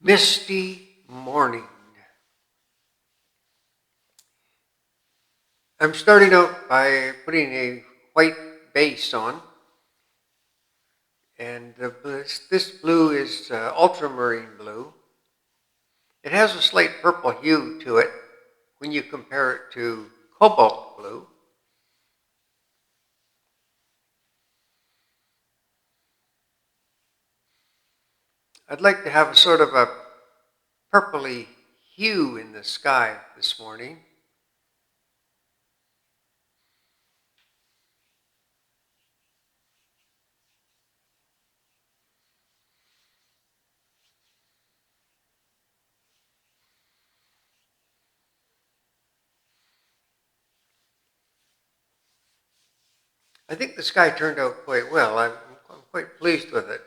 Misty Morning. I'm starting out by putting a white base on, and this blue is ultramarine blue. It has a slight purple hue to it when you compare it to cobalt blue. I'd like to have a sort of a purpley hue in the sky this morning. I think the sky turned out quite well. I'm quite pleased with it.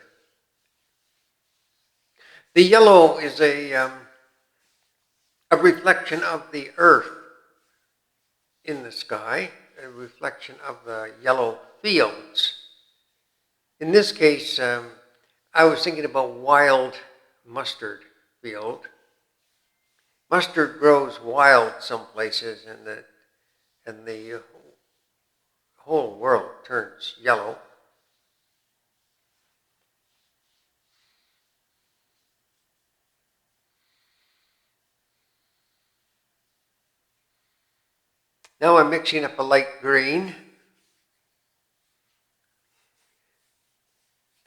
The yellow is a reflection of the earth in the sky, a reflection of the yellow fields. In this case, I was thinking about wild mustard field. Mustard grows wild some places, and the whole world turns yellow. Now I'm mixing up a light green.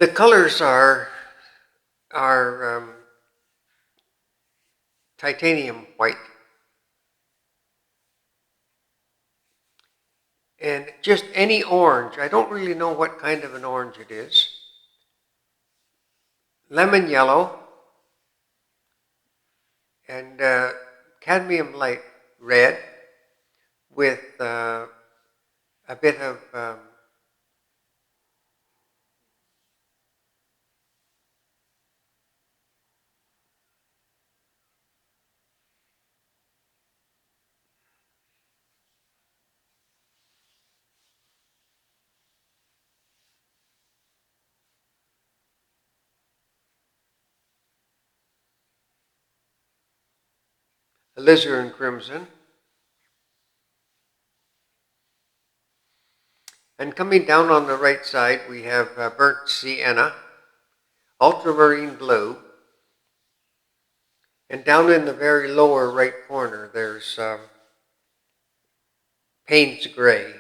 The colors are titanium white and just any orange. I don't really know what kind of an orange it is. Lemon yellow and cadmium light red with a bit of alizarin crimson. And coming down on the right side, we have burnt sienna, ultramarine blue, and down in the very lower right corner, there's Payne's gray.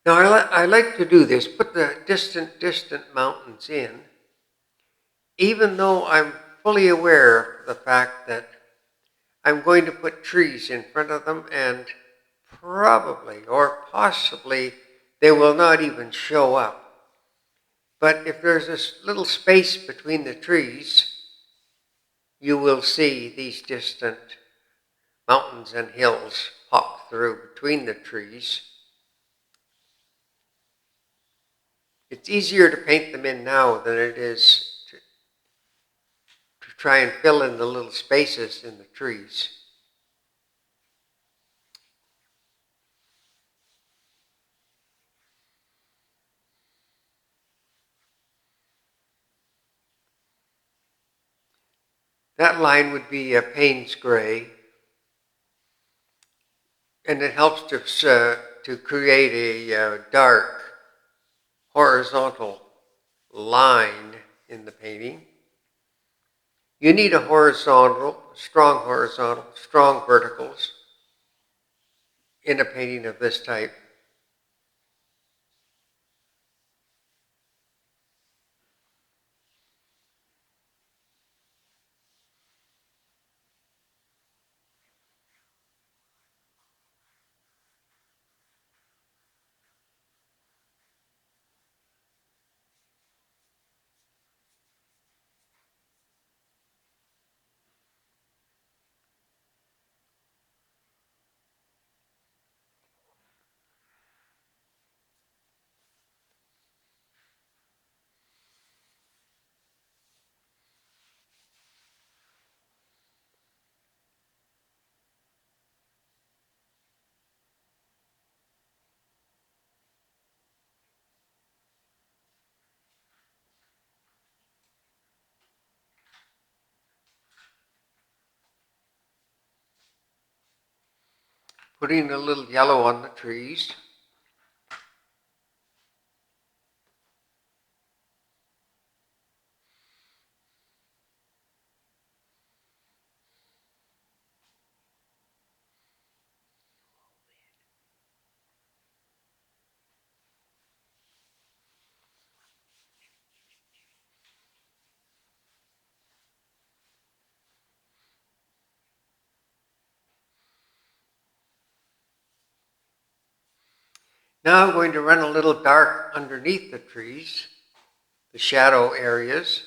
Now, I like to do this, put the distant mountains in, even though I'm fully aware of the fact that I'm going to put trees in front of them, and probably or possibly they will not even show up. But if there's this little space between the trees, you will see these distant mountains and hills pop through between the trees. It's easier to paint them in now than it is to try and fill in the little spaces in the trees. That line would be a Payne's gray, and it helps to create a dark horizontal line in the painting. You need a strong verticals in a painting of this type. putting a little yellow on the trees. Now I'm going to run a little dark underneath the trees, the shadow areas.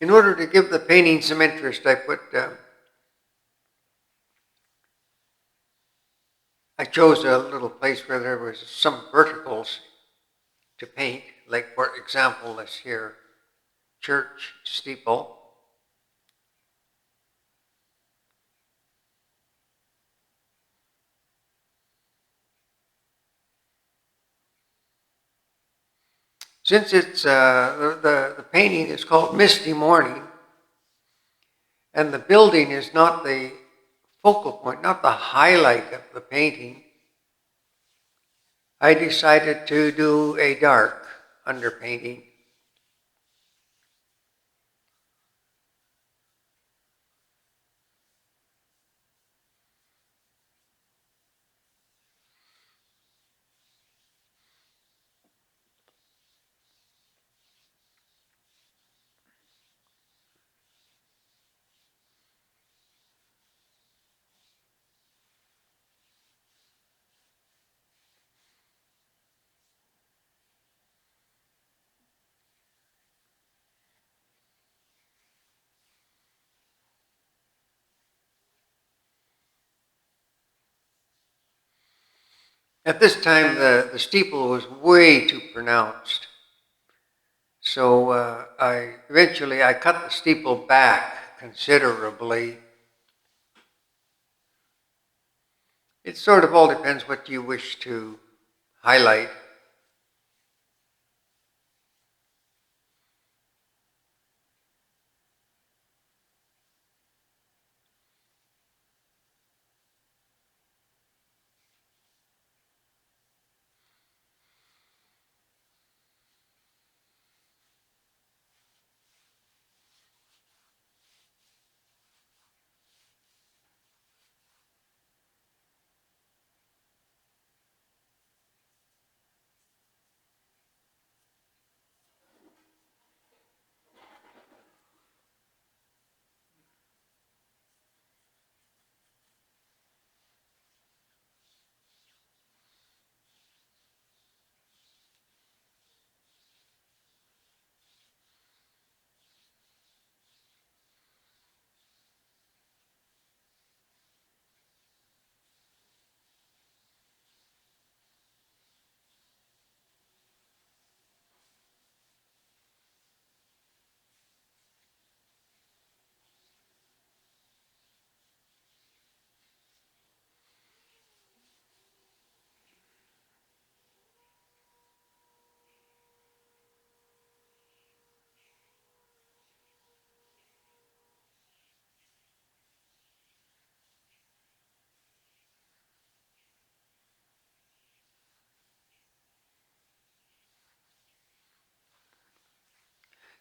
In order to give the painting some interest, I chose a little place where there was some verticals to paint, like for example this here church steeple. Since it's the painting is called Misty Morning, and the building is not the focal point, not the highlight of the painting, I decided to do a dark underpainting. At this time, the steeple was way too pronounced. So I eventually I cut the steeple back considerably. It sort of all depends what you wish to highlight.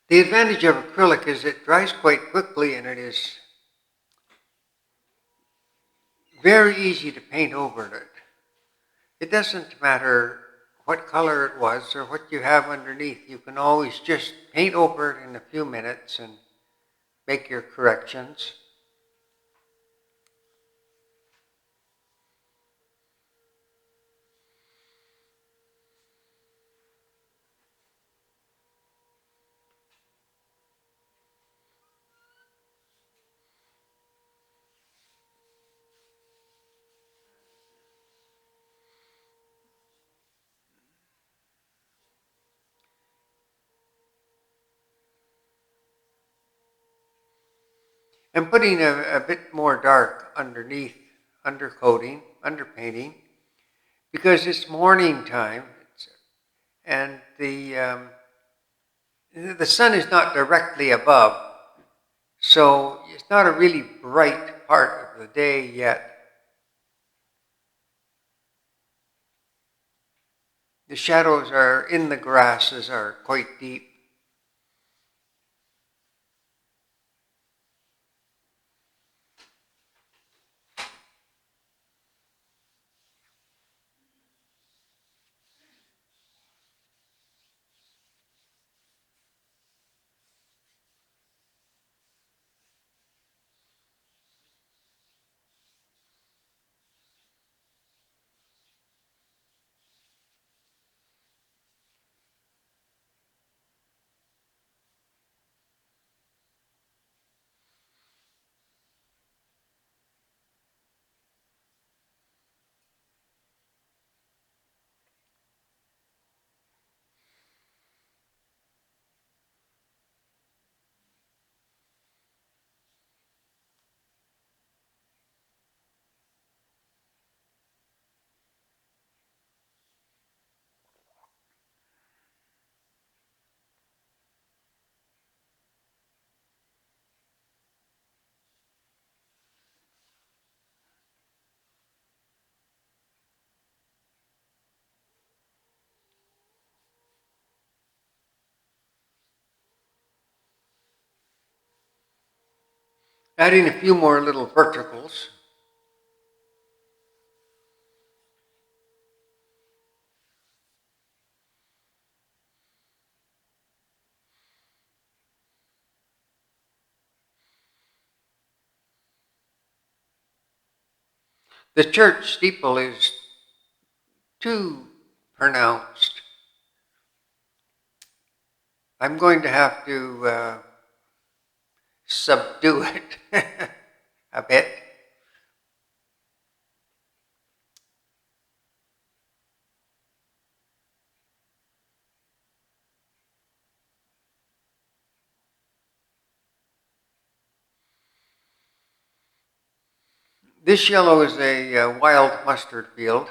The advantage of acrylic is it dries quite quickly and it is very easy to paint over it. It doesn't matter what color it was or what you have underneath. You can always just paint over it in a few minutes and make your corrections. And putting a bit more dark underneath, undercoating, underpainting, because it's morning time and the sun is not directly above, so it's not a really bright part of the day yet. The shadows are in the grasses are quite deep. Adding a few more little verticals. The church steeple is too pronounced. I'm going to have to subdue it a bit. This yellow is a wild mustard field.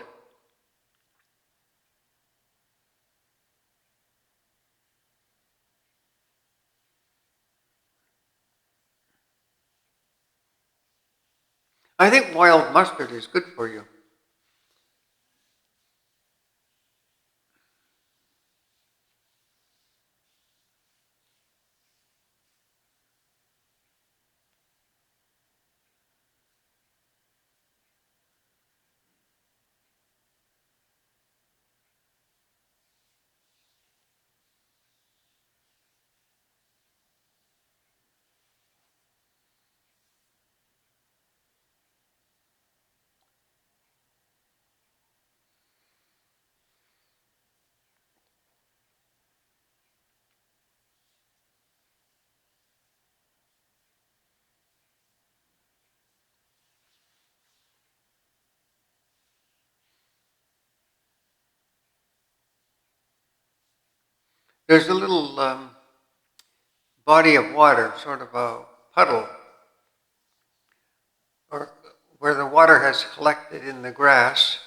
I think wild mustard is good for you. There's a little body of water, sort of a puddle, or where the water has collected in the grass.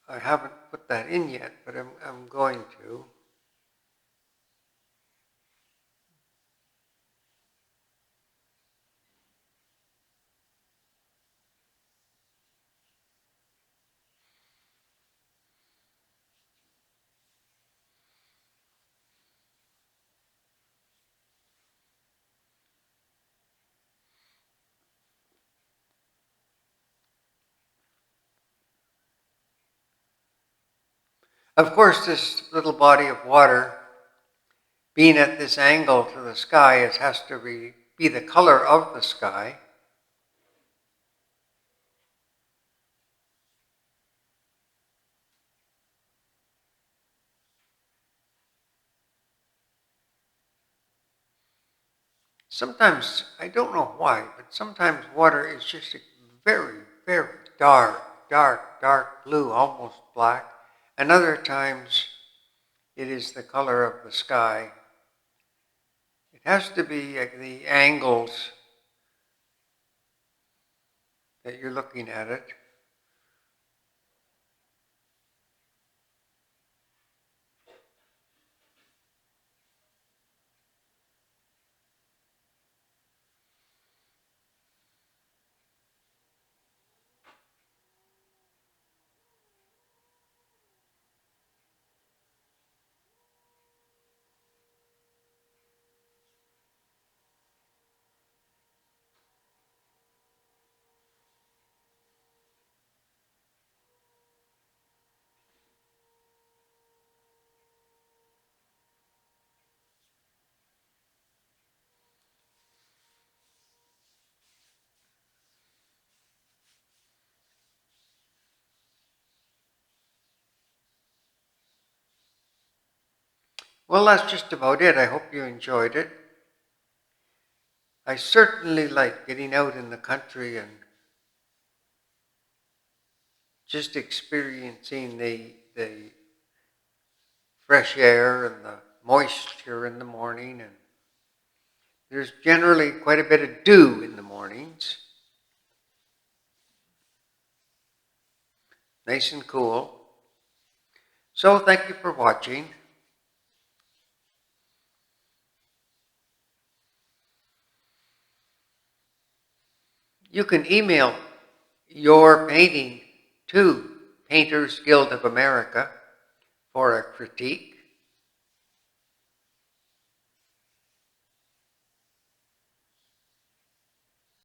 I haven't put that in yet, but I'm going to. Of course, this little body of water, being at this angle to the sky, it has to be the color of the sky. Sometimes, I don't know why, but sometimes water is just very, very dark blue, almost black. And other times, it is the color of the sky. It has to be the angles that you're looking at it. Well, that's just about it. I hope you enjoyed it. I certainly like getting out in the country and just experiencing the fresh air and the moisture in the morning. And there's generally quite a bit of dew in the mornings. Nice and cool. So thank you for watching. You can email your painting to Painters Guild of America for a critique.